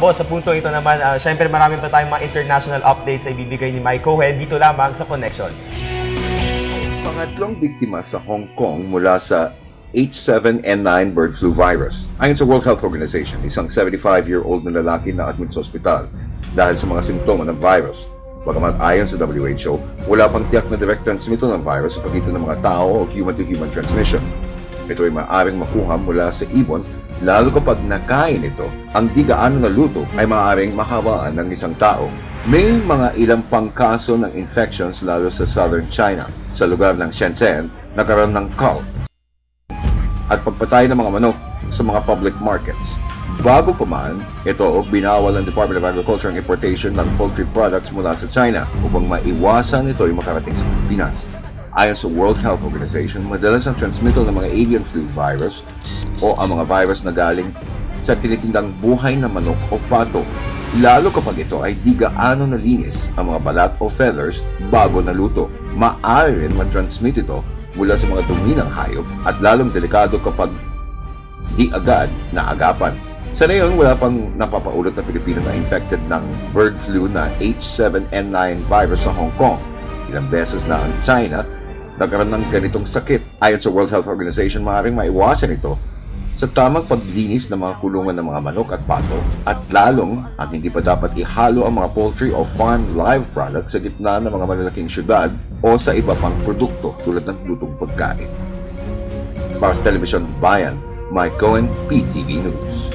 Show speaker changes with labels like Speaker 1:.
Speaker 1: Po, sa punto ito naman, syempre marami pa tayong mga international updates na ibibigay ni Mike Cohen dito lamang sa Connection.
Speaker 2: Pangatlong biktima sa Hong Kong mula sa H7N9 bird flu virus. Ayon sa World Health Organization, isang 75-year-old na lalaki na admit sa ospital dahil sa mga simptoma ng virus. Bagamat ayon sa WHO, wala pang tiyak na direct transmittal ng virus sa pagitan ng mga tao o human-to-human transmission. Ito ay maaaring makuha mula sa ibon, lalo kapag nakain ito. Ang di gaano na luto ay maaaring mahawaan ng isang tao. May mga ilang pang kaso ng infections lalo sa southern China, sa lugar ng Shenzhen, nagkaroon ng cult at pagpatay ng mga manok sa mga public markets. Bago pa man, ito binawal ng Department of Agriculture ang importation ng poultry products mula sa China upang maiwasan ito ay makarating sa Pilipinas. Ayon sa World Health Organization, madalas ang transmittal ng mga avian flu virus o ang mga virus na galing sa tinitindang buhay na manok o pato, lalo kapag ito ay di gaano nalinis ang mga balat o feathers bago naluto. Maaari rin matransmit ito mula sa mga dumi ng hayop at lalong delikado kapag di agad naagapan. Sa ngayon, wala pang napapaulot na Pilipino na infected ng bird flu na H7N9 virus sa Hong Kong. Ilang beses na ang China nagkaroon ng ganitong sakit. Ayon sa World Health Organization, maaaring maiwasan ito sa tamang paglinis ng mga kulungan ng mga manok at pato at lalong ang hindi pa dapat ihalo ang mga poultry o farm live products sa gitna ng mga malalaking syudad o sa iba pang produkto tulad ng lutong pagkain. Para sa Telebisyon Bayan, Mike Cohen, PTV News.